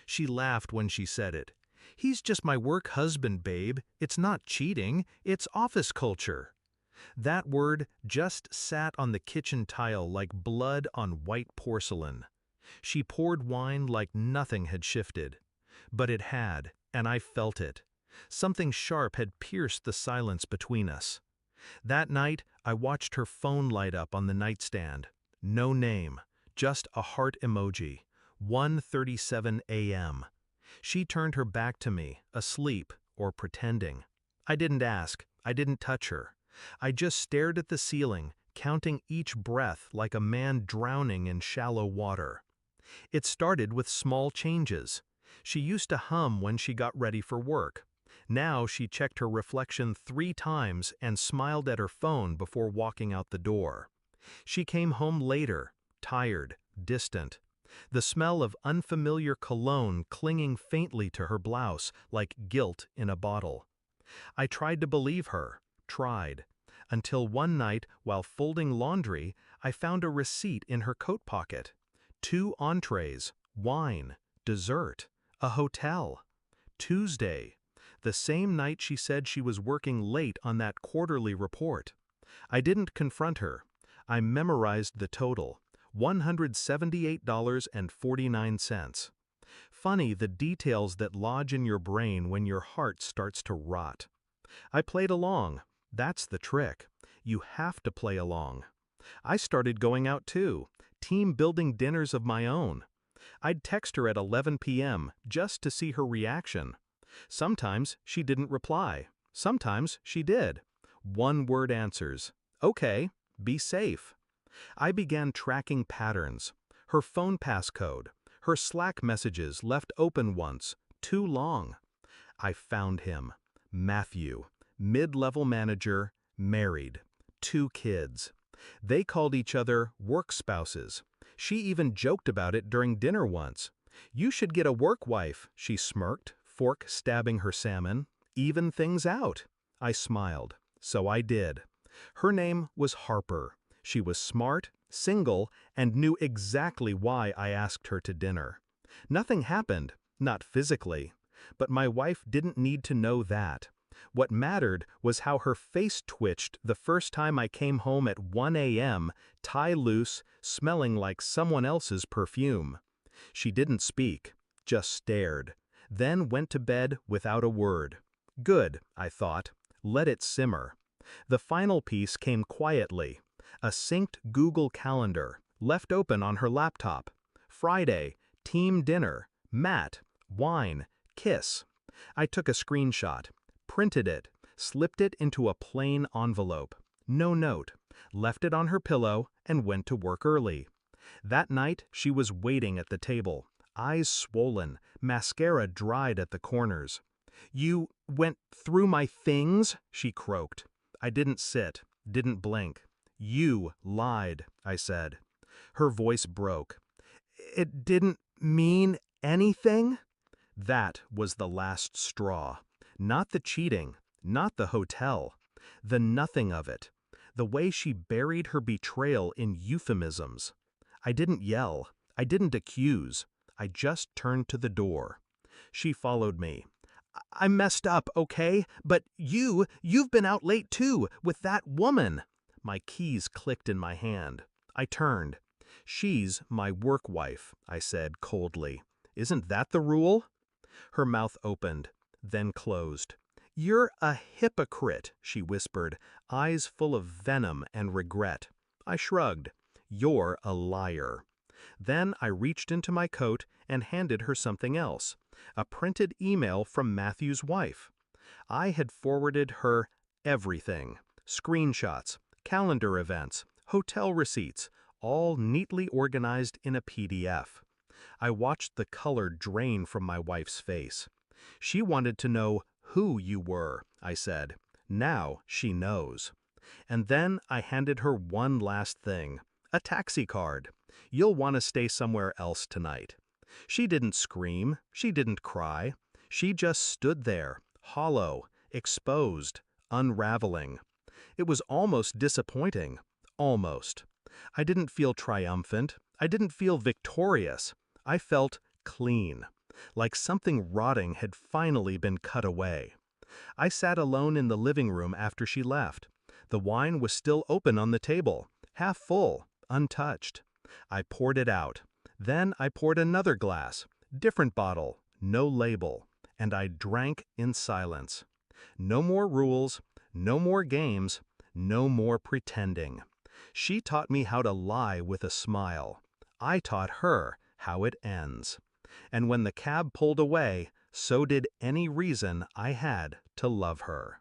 She laughed when she said it. "He's just my work husband, babe. It's not cheating, it's office culture." That word just sat on the kitchen tile like blood on white porcelain. She poured wine like nothing had shifted. But it had, and I felt it. Something sharp had pierced the silence between us. That night, I watched her phone light up on the nightstand. No name, just a heart emoji. 1:37 a.m. She turned her back to me, asleep or pretending. I didn't ask, I didn't touch her. I just stared at the ceiling, counting each breath like a man drowning in shallow water. It started with small changes. She used to hum when she got ready for work. Now she checked her reflection 3 times and smiled at her phone before walking out the door. She came home later, tired, distant. The smell of unfamiliar cologne clinging faintly to her blouse like guilt in a bottle. I tried to believe her, tried, until one night while folding laundry, I found a receipt in her coat pocket. 2 entrees, wine, dessert, a hotel. Tuesday, the same night she said she was working late on that quarterly report. I didn't confront her. I memorized the total, $178.49. Funny the details that lodge in your brain when your heart starts to rot. I played along. That's the trick. You have to play along. I started going out too, team-building dinners of my own. I'd text her at 11 p.m. just to see her reaction. Sometimes she didn't reply. Sometimes she did. One-word answers. Okay, be safe. I began tracking patterns. Her phone passcode. Her Slack messages left open once, too long. I found him. Matthew. Mid-level manager, married. 2 kids. They called each other work spouses. She even joked about it during dinner once. "You should get a work wife," she smirked, fork stabbing her salmon. "Even things out." I smiled. So I did. Her name was Harper. She was smart, single, and knew exactly why I asked her to dinner. Nothing happened, not physically. But my wife didn't need to know that. What mattered was how her face twitched the first time I came home at 1 a.m., tie loose, smelling like someone else's perfume. She didn't speak, just stared, then went to bed without a word. Good, I thought. Let it simmer. The final piece came quietly. A synced Google Calendar, left open on her laptop. Friday, team dinner, Matt, wine, kiss. I took a screenshot, printed it, slipped it into a plain envelope. No note. Left it on her pillow and went to work early. That night she was waiting at the table, eyes swollen, mascara dried at the corners. "You went through my things?" she croaked. I didn't sit, didn't blink. "You lied," I said. Her voice broke. "It didn't mean anything?" That was the last straw. Not the cheating, not the hotel. The nothing of it. The way she buried her betrayal in euphemisms. I didn't yell. I didn't accuse. I just turned to the door. She followed me. "I messed up, okay? But you've been out late too, with that woman." My keys clicked in my hand. I turned. "She's my work wife," I said coldly. "Isn't that the rule?" Her mouth opened, then closed. "You're a hypocrite," she whispered, eyes full of venom and regret. I shrugged. "You're a liar." Then I reached into my coat and handed her something else, a printed email from Matthew's wife. I had forwarded her everything, screenshots, calendar events, hotel receipts, all neatly organized in a PDF. I watched the color drain from my wife's face. She wanted to know who you were, I said. Now she knows. And then I handed her one last thing, a taxi card. "You'll want to stay somewhere else tonight." She didn't scream, she didn't cry. She just stood there, hollow, exposed, unraveling. It was almost disappointing. Almost. I didn't feel triumphant. I didn't feel victorious. I felt clean. like something rotting had finally been cut away. I sat alone in the living room after she left. The wine was still open on the table, half full, untouched. I poured it out. Then I poured another glass, different bottle, no label, and I drank in silence. No more rules, no more games, no more pretending. She taught me how to lie with a smile. I taught her how it ends. And when the cab pulled away, so did any reason I had to love her.